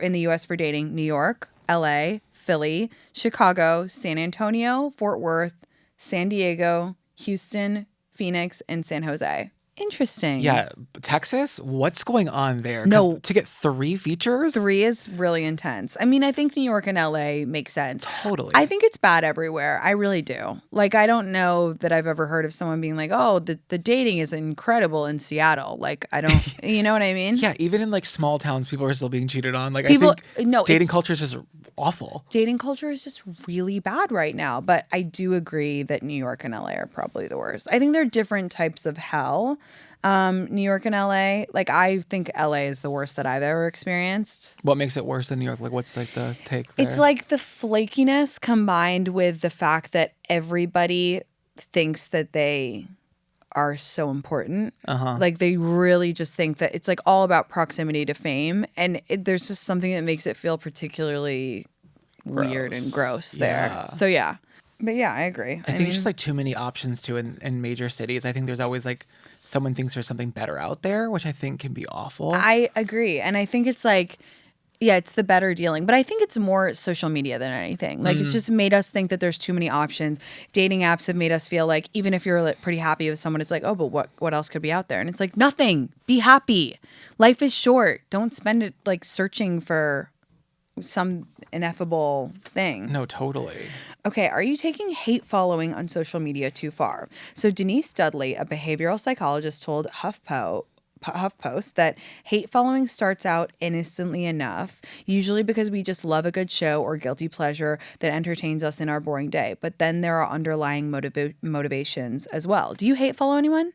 in the US for dating: New York, LA, Philly, Chicago, San Antonio, Fort Worth, San Diego, Houston, Phoenix, and San Jose. Interesting. Yeah, Texas, what's going on there? 'Cause No. to get 3 features? 3 is really intense. I mean, I think New York and LA make sense. Totally. I think it's bad everywhere. I really do. Like, I don't know that I've ever heard of someone being like, oh, the dating is incredible in Seattle. Like, I don't, you know what I mean? Yeah, even in like small towns, people are still being cheated on. Like, People- I think no, dating it's- culture is just awful. Dating culture is just really bad right now. But I do agree that New York and LA are probably the worst. I think they're different types of hell. New York and LA, like, I think LA is the worst that I've ever experienced. What makes it worse than New York? Like, what's like the take there? It's like the flakiness combined with the fact that everybody thinks that they are so important. Like, they really just think that it's like all about proximity to fame. And there's just something that makes it feel particularly weird and gross there. Yeah. So, yeah. But yeah, I agree. I think it's just like too many options too in major cities. I think there's always like someone thinks there's something better out there, which I think can be awful. I agree. And I think it's like, yeah, it's the better dealing. But I think it's more social media than anything. Like, it's just made us think that there's too many options. Dating apps have made us feel like even if you're like pretty happy with someone, it's like, oh, but what else could be out there? And it's like, nothing. Be happy. Life is short. Don't spend it like searching for some ineffable thing. No, totally. Okay, are you taking hate following on social media too far? So Denise Dudley, a behavioral psychologist, told HuffPost that hate following starts out innocently enough, usually because we just love a good show or guilty pleasure that entertains us in our boring day. But then there are underlying motivations as well. Do you hate follow anyone?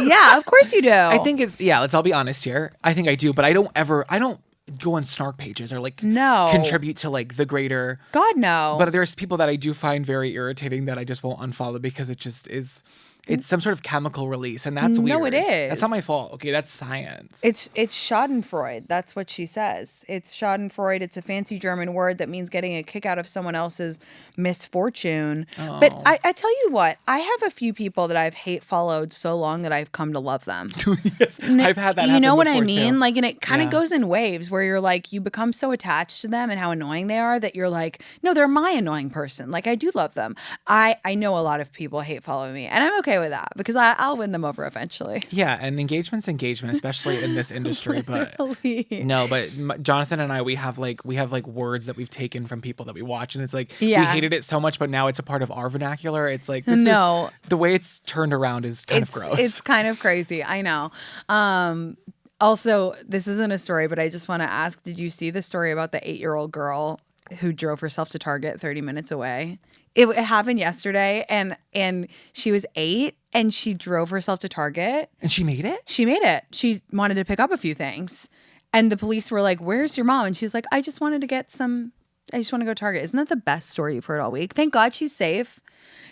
Yeah, of course you do. I think it's let's all be honest here. I think I do, but I don't go on snark pages or like contribute to like the greater God, no. But there's people that I do find very irritating that I just won't unfollow because it just is. It's some sort of chemical release, and that's weird. No, it is. That's not my fault. Okay, that's science. It's Schadenfreude. That's what she says. It's Schadenfreude. It's a fancy German word that means getting a kick out of someone else's misfortune. Oh. But I tell you what, I have a few people that I've hate followed so long that I've come to love them. Yes, I've had that. You know what I before, mean? too. Like, and it kind of goes in waves where you're like, you become so attached to them and how annoying they are that you're like, no, they're my annoying person. Like, I do love them. I know a lot of people hate follow me, and I'm okay with that because I'll win them over eventually. Yeah, and engagement's engagement, especially in this industry. But Literally. no, but Jonathan and I, we have like words that we've taken from people that we watch, and it's like we Yeah. hated it so much, but now it's a part of our vernacular. It's like this No. is the way it's turned around is kind of gross. It's kind of crazy. I know. Also, this isn't a story, but I just want to ask, did you see the story about the 8-year-old girl who drove herself to Target 30 minutes away? It happened yesterday, and she was 8 and she drove herself to Target. And she made it? She made it. She wanted to pick up a few things. And the police were like, "Where's your mom?" And she was like, I just want to go to Target. Isn't that the best story you've heard all week? Thank God she's safe.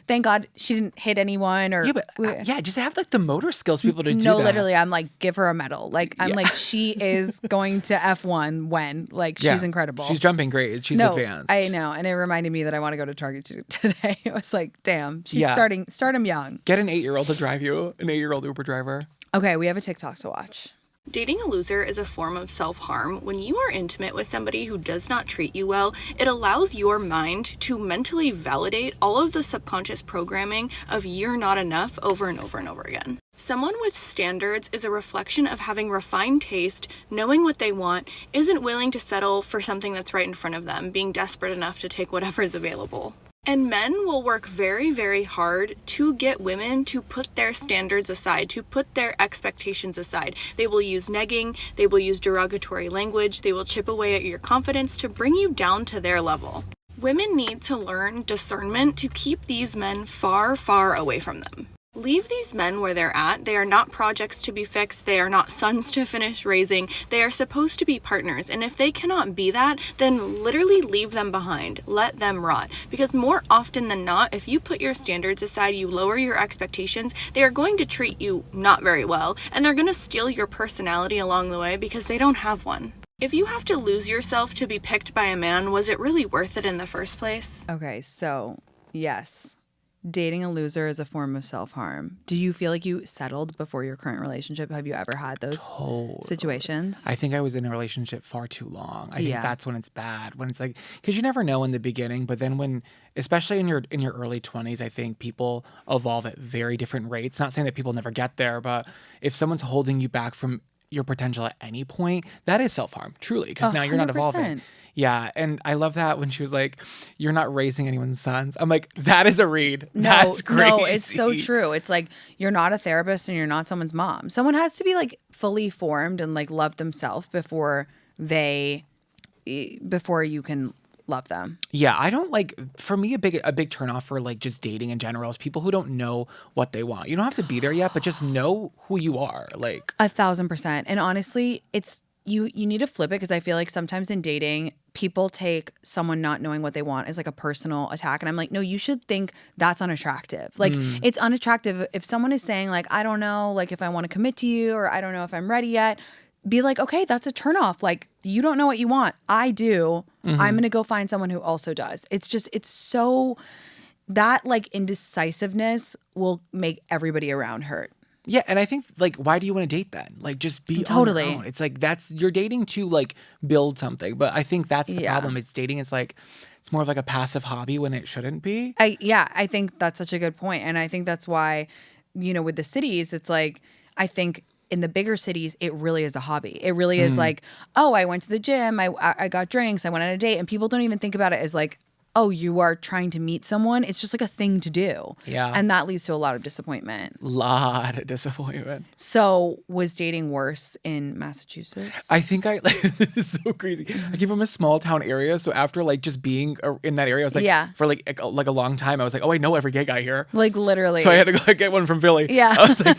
Thank God she didn't hit anyone or Just have like the motor skills people to do that. No, literally, I'm like, give her a medal. Like, I'm like, she is going to F1 when, like, she's incredible. She's jumping great. She's advanced. I know. And it reminded me that I want to go to Target today. It was like, damn, she's stardom young. Get an 8-year-old to drive you, an 8-year-old Uber driver. Okay, we have a TikTok to watch. Dating a loser is a form of self-harm. When you are intimate with somebody who does not treat you well, it allows your mind to mentally validate all of the subconscious programming of you're not enough over and over and over again. Someone with standards is a reflection of having refined taste, knowing what they want, isn't willing to settle for something that's right in front of them, being desperate enough to take whatever is available. And men will work very, very hard to get women to put their standards aside, to put their expectations aside. They will use negging, they will use derogatory language, they will chip away at your confidence to bring you down to their level. Women need to learn discernment to keep these men far, far away from them. Leave these men where they're at. They are not projects to be fixed. They are not sons to finish raising. They are supposed to be partners. And if they cannot be that, then literally leave them behind. Let them rot. Because more often than not, if you put your standards aside, you lower your expectations, they are going to treat you not very well. And they're going to steal your personality along the way because they don't have one. If you have to lose yourself to be picked by a man, was it really worth it in the first place? Okay, so yes, dating a loser is a form of self-harm. Do you feel like you settled before your current relationship? Have you ever had those situations? I think I was in a relationship far too long. I think Yeah. that's when it's bad. When it's like, because you never know in the beginning, but then when, especially in your early 20s, I think people evolve at very different rates. Not saying that people never get there, but if someone's holding you back from your potential at any point, that is self-harm, truly, because now you're not evolving. 100%. Yeah, and I love that when she was like, "You're not raising anyone's sons." I'm like, that is a read. No, That's crazy. no, it's so true. It's like you're not a therapist and you're not someone's mom. Someone has to be like fully formed and like love themselves before you can love them. Yeah, I don't like. For me, a big turnoff for like just dating in general is people who don't know what they want. You don't have to be there yet, but just know who you are. Like 1,000%. And honestly, it's you need to flip it, because I feel like sometimes in dating, people take someone not knowing what they want as like a personal attack. And I'm like, no, you should think that's unattractive. Like it's unattractive if someone is saying like, I don't know, like if I want to commit to you, or I don't know if I'm ready yet. Be like, okay, that's a turnoff. Like, you don't know what you want. I do. I'm going to go find someone who also does. It's so, that like indecisiveness will make everybody around hurt. Yeah, and I think like, why do you want to date then? Like, just be Totally. on your own. It's like you're dating to like build something, but I think that's the problem. It's dating. It's like it's more of like a passive hobby when it shouldn't be. I think that's such a good point, and I think that's why, with the cities, it's like I think in the bigger cities, it really is a hobby. It really is like, oh, I went to the gym, I got drinks, I went on a date, and people don't even think about it as like, oh, you are trying to meet someone. It's just like a thing to do. Yeah. And that leads to a lot of disappointment. Lot of disappointment. So was dating worse in Massachusetts? I think this is so crazy. I came from a small town area, so after like just being in that area, I was like, for like a long time, I was like, oh, I know every gay guy here. Like literally. So I had to go like, get one from Philly. Yeah. I was like,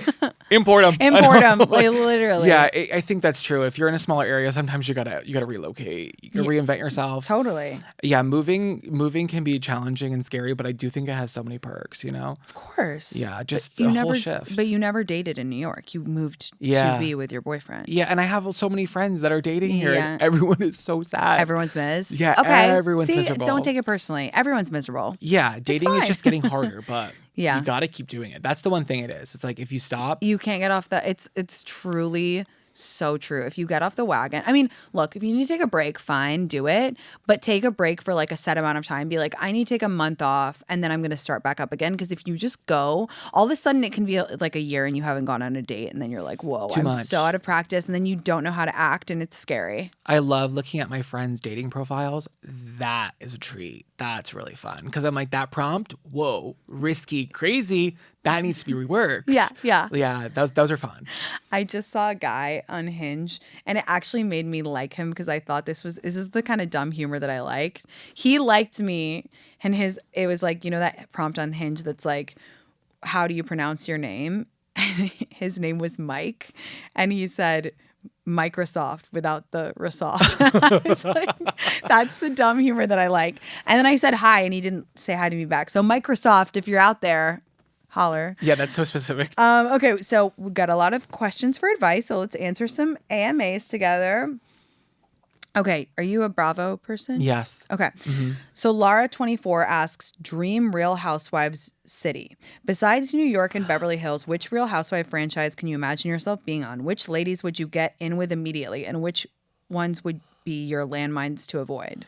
import them. Like literally. Yeah, I think that's true. If you're in a smaller area, sometimes you gotta relocate. You gotta reinvent yourself. Totally. Yeah, moving can be challenging and scary, but I do think it has so many perks, Of course. Yeah, just whole shift. But you never dated in New York. You moved to be with your boyfriend. Yeah, and I have so many friends that are dating here, Yeah. and everyone is so sad. Everyone's miserable. Yeah, okay. everyone's See, miserable. Don't take it personally. Everyone's miserable. Yeah, dating is fine. just getting harder, but Yeah. you gotta keep doing it. That's the one thing it is. It's like if you stop, You can't get off the. It's truly so true. If you get off the wagon, I mean, look, if you need to take a break, fine, do it. But take a break for like a set amount of time. Be like, I need to take a month off, and then I'm going to start back up again. Because if you just go, all of a sudden it can be like a year and you haven't gone on a date, and then you're like, whoa, I'm much. so out of practice, and then you don't know how to act, and it's scary. I love looking at my friends' dating profiles. That is a treat. That's really fun because I'm like that prompt. Whoa, risky, crazy. That needs to be reworked. Yeah. Those are fun. I just saw a guy on Hinge, and it actually made me like him because I thought this is the kind of dumb humor that I liked. He liked me, and it was like, that prompt on Hinge that's like, how do you pronounce your name? And his name was Mike, and he said Microsoft without the resoft. I was like, that's the dumb humor that I like. And then I said hi, and he didn't say hi to me back. So Microsoft, if you're out there, holler. Yeah, that's so specific. Okay, so we've got a lot of questions for advice, so let's answer some AMAs together. Okay, are you a Bravo person? Yes. Okay. So Lara24 asks, dream Real Housewives city. Besides New York and Beverly Hills, which Real Housewife franchise can you imagine yourself being on? Which ladies would you get in with immediately? And which ones would be your landmines to avoid?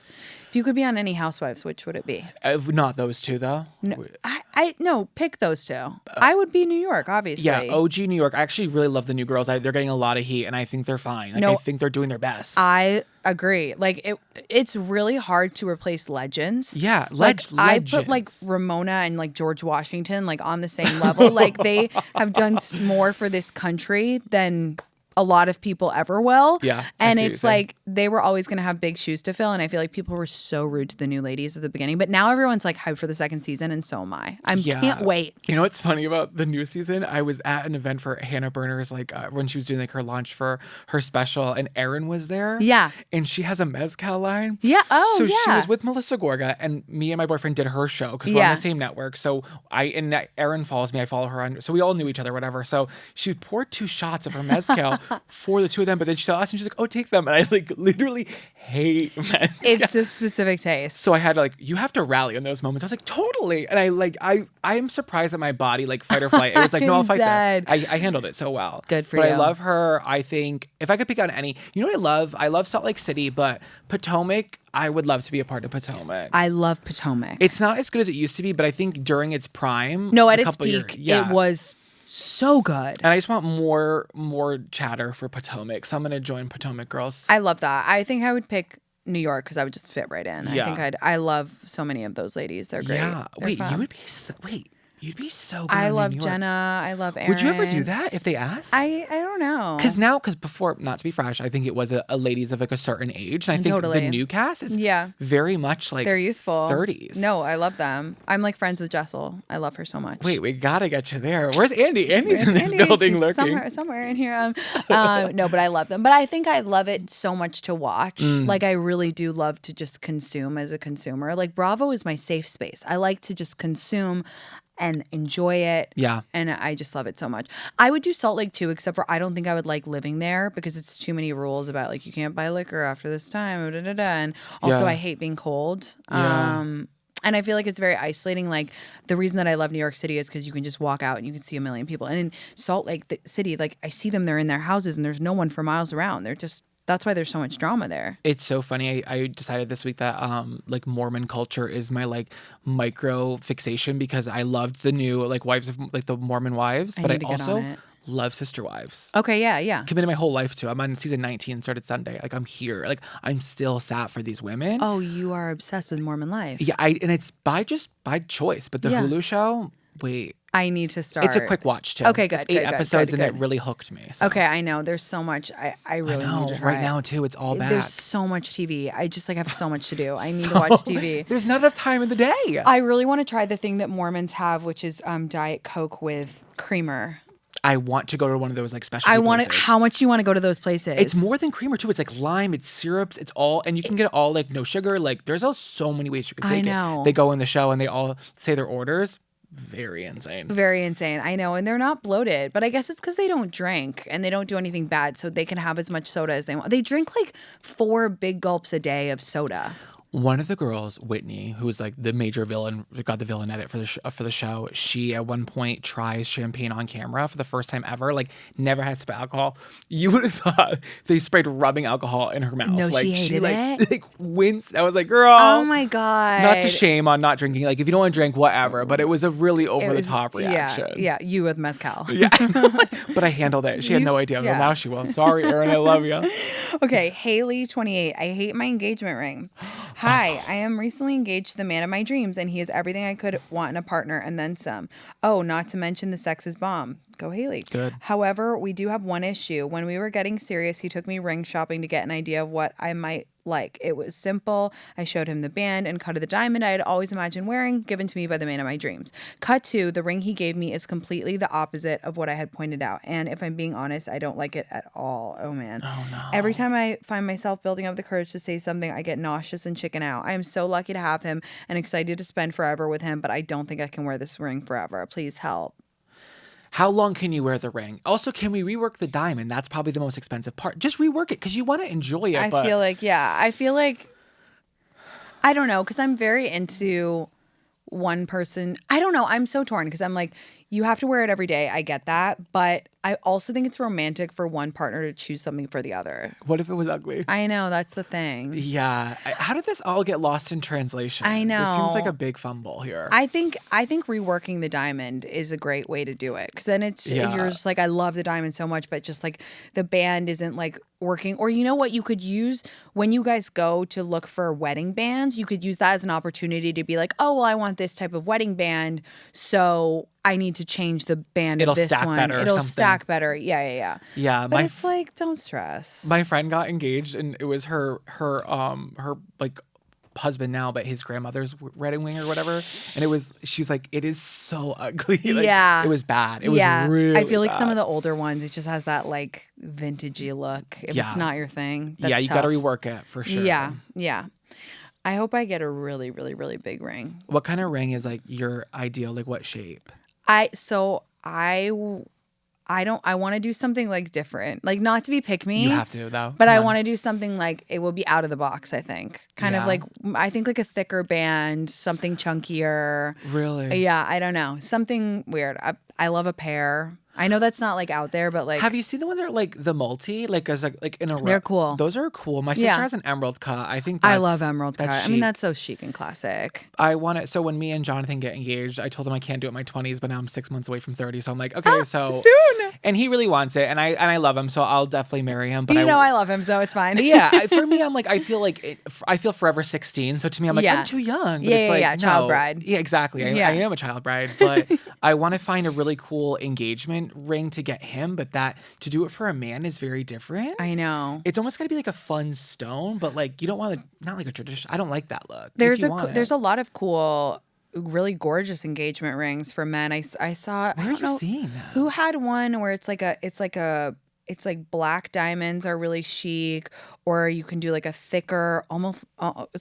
If you could be on any Housewives, which would it be? Not those two, though. No, pick those two. I would be New York, obviously. Yeah, OG New York. I actually really love the new girls. They're getting a lot of heat, and I think they're fine. I think they're doing their best. I agree. Like it's really hard to replace legends. Yeah, legends. I put like Ramona and like George Washington like on the same level. Like they have done more for this country than a lot of people ever will. Yeah. And it's like they were always going to have big shoes to fill. And I feel like people were so rude to the new ladies at the beginning. But now everyone's like hyped for the second season. And so am I. Can't wait. You know what's funny about the new season? I was at an event for Hannah Berner's, like when she was doing like her launch for her special, and Erin was there. Yeah. And she has a mezcal line. Yeah. Oh, so yeah. she was with Melissa Gorga, and me and my boyfriend did her show because we're on the same network. So Erin follows me. I follow her on. So we all knew each other, whatever. So she poured 2 shots of her mezcal. for the two of them. But then she saw us and she's like, oh, take them. And I like literally hate mezcal. It's a specific taste. So I had to like, you have to rally in those moments. I was like, totally. And I am surprised at my body, like fight or flight. It was like, no, I'll fight that. I handled it so well. Good for you. you. I love her. I think if I could pick on any, you know what I love? I love Salt Lake City, but Potomac, I would love to be a part of Potomac. I love Potomac. It's not as good as it used to be, but I think during its prime. No, at its peak, it was so good. And I just want more chatter for Potomac. So I'm going to join Potomac Girls. I love that. I think I would pick New York because I would just fit right in. Yeah. I think I love so many of those ladies. They're great. Yeah. They're Wait, fun. you'd be so good. I in love New York. Jenna. I love Erin. Would you ever do that if they asked? I don't know. Because before, not to be fresh, I think it was a ladies of like a certain age. And I think Totally. the new cast is Yeah. very much like They're youthful. 30s. No, I love them. I'm like friends with Jessel. I love her so much. Wait, we gotta get you there. Where's Andy? Andy's Where's in this Andy? building He's lurking. somewhere in here. No, but I love them. But I think I love it so much to watch. Like I really do love to just consume as a consumer. Like Bravo is my safe space. I like to just consume and enjoy it. Yeah. And I just love it so much. I would do Salt Lake too, except for I don't think I would like living there because it's too many rules about like you can't buy liquor after this time. And also Yeah. I hate being cold. Yeah. And I feel like it's very isolating. Like the reason that I love New York City is because you can just walk out and you can see a million people. And in Salt Lake City, like I see them, they're in their houses and there's no one for miles around. That's why there's so much drama there. It's so funny. I decided this week that like Mormon culture is my like micro fixation because I loved the new like wives of like the Mormon wives, but I need to get also on it. love Sister Wives. Okay, yeah. Committed my whole life to. I'm on season 19, started Sunday. Like I'm here. Like I'm still sat for these women. Oh, you are obsessed with Mormon life. Yeah, and it's by choice. But the Yeah. Hulu show, wait. I need to start. It's a quick watch too. Okay, good. It's 8 good, episodes good, and good. it really hooked me. So. Okay, I know. There's so much. I really I know. need to try Right it. now too, it's all back. There's so much TV. I just like have so much to do. I need to watch TV. There's not enough time in the day. I really want to try the thing that Mormons have, which is Diet Coke with creamer. I want to go to one of those like specialty I want to. places. How much do you want to go to those places? It's more than creamer too. It's like lime, it's syrups, it's all, and you can get it all like no sugar. Like there's so many ways you can take know. it. They go in the show and they all say their orders. Very insane. Very insane. I know. And they're not bloated, but I guess it's because they don't drink and they don't do anything bad. So they can have as much soda as they want. They drink like 4 big gulps a day of soda. One of the girls, Whitney, who was like the major villain, got the villain edit for the show. She at one point tries champagne on camera for the first time ever. Like never had spit alcohol. You would have thought they sprayed rubbing alcohol in her mouth. No, like, she hated like, it? like winced. I was like, girl. Oh my God. Not to shame on not drinking. Like if you don't want to drink, whatever. But it was a really over the top reaction. Yeah, you with mezcal. Yeah, but I handled it. She had no idea. yeah. Well, now she will. Sorry, Erin, I love you. Okay, Haley, 28. I hate my engagement ring. Hi, I am recently engaged to the man of my dreams, and he is everything I could want in a partner and then some. Oh, not to mention the sex is bomb. Go Haley. Good. However, we do have one issue. When we were getting serious, he took me ring shopping to get an idea of what I might like. It was simple. I showed him the band and cut of the diamond I had always imagined wearing, given to me by the man of my dreams. Cut to, the ring he gave me is completely the opposite of what I had pointed out. And if I'm being honest, I don't like it at all. Oh man. Oh no. Every time I find myself building up the courage to say something, I get nauseous and chicken out. I am so lucky to have him and excited to spend forever with him, but I don't think I can wear this ring forever. Please help. How long can you wear the ring? Also, can we rework the diamond? That's probably the most expensive part. Just rework it because you want to enjoy it. I feel like, I don't know, because I'm very into one person. I don't know. I'm so torn because I'm like, you have to wear it every day. I get that. But I also think it's romantic for one partner to choose something for the other. What if it was ugly? I know. That's the thing. Yeah. How did this all get lost in translation? I know. This seems like a big fumble here. I think reworking the diamond is a great way to do it because then you're just like, I love the diamond so much, but just like the band isn't like working. Or you know what you could use when you guys go to look for wedding bands, you could use that as an opportunity to be like, oh, well, I want this type of wedding band, so I need to change the band It'll of this stack one. better or It'll something. stack better. Yeah. Yeah. But it's like, don't stress. My friend got engaged and it was her like husband now, but his grandmother's wedding ring or whatever. And she's like, it is so ugly. Like, yeah. It was bad. It was really I feel like some bad. of the older ones, it just has that like vintagey look. If Yeah. it's not your thing, that's you tough. got to rework it for sure. Yeah. I hope I get a really, really, really big ring. What kind of ring is like your ideal? Like what shape? I want to do something like different. Like not to be pick me. You have to though. But Come I on. want to do something like it will be out of the box, I think. Kind of Yeah. like I think like a thicker band, something chunkier. Really? Yeah, I don't know. Something weird. I love a pair. I know that's not like out there, but like Have you seen the ones that are like the multi, like as like in a row? They're cool. Those are cool. My sister Yeah. has an emerald cut. I think I that's, love emerald cut. that's I mean, chic. that's so chic and classic. I want it. So when me and Jonathan get engaged, I told him I can't do it in my 20s, but now I'm 6 months away from 30. So I'm like, okay, so Soon. And he really wants it, and I love him, so I'll definitely marry him. But I love him, so it's fine. For me, I'm like, I feel forever 16. So to me, I'm like, Yeah. I'm too young. But Yeah, it's like, yeah, child no. bride. Yeah, exactly. Yeah. I am a child bride, but I want to find a really cool engagement ring to get him. But that to do it for a man is very different. I know. It's almost got to be like a fun stone, but like you don't want to, not like a tradition. I don't like that look. There's a lot of cool, really gorgeous engagement rings for men. I saw. Where are you seeing that? Who had one where it's like black diamonds are really chic, or you can do like a thicker, almost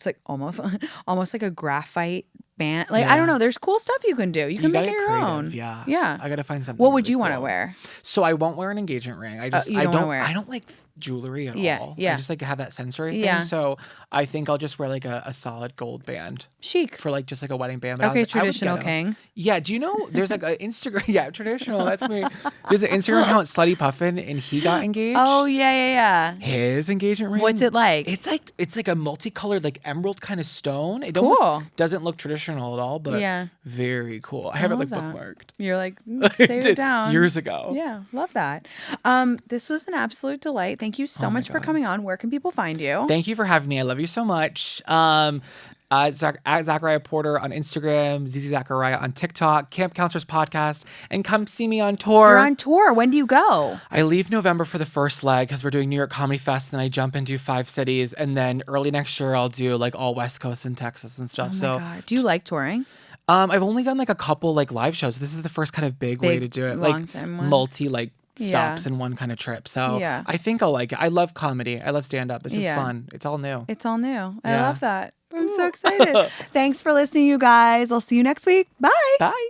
like a graphite band. Like I don't know. There's cool stuff you can do. You can make gotta it get your creative, own. Yeah. Yeah. I gotta find something. What would really you want to cool. wear? So I won't wear an engagement ring. I just you I don't don't wanna wear it. I don't like jewelry at Yeah, all. yeah. I just like have that sensory Yeah. thing. So I think I'll just wear like a solid gold band Chic. for like just like a wedding band. But I Okay, was like, I would traditional get 'em. king. Yeah, do you know there's like an Instagram traditional, that's me. There's an Instagram account, Slutty Puffin, and he got engaged. Oh yeah. His engagement ring. What's it like? It's like a multicolored like emerald kind of stone. It Cool. almost doesn't look traditional at all, but Yeah. very cool. I have it like love that. bookmarked. You're like save it down Years ago. Yeah, love that. This was an absolute delight. Thank you so Oh my much for God. coming on. Where can people find you? Thank you for having me. I love you so much. At Zachariah Porter on Instagram, ZZ Zachariah on TikTok, Camp Counselors Podcast, and come see me on tour. You're on tour. When do you go? I leave November for the first leg because we're doing New York Comedy Fest, and I jump into 5 cities, and then early next year I'll do like all West Coast and Texas and stuff. Oh my God. Do you like touring? I've only done like a couple like live shows. This is the first kind of big way to do it, like long-time one. multi like Yeah. stops in one kind of trip. So Yeah. I think I'll like it. I love comedy. I love stand up. This is Yeah. fun. It's all new. It's all new. I Yeah. love that. I'm so excited. Thanks for listening, you guys. I'll see you next week. Bye. Bye.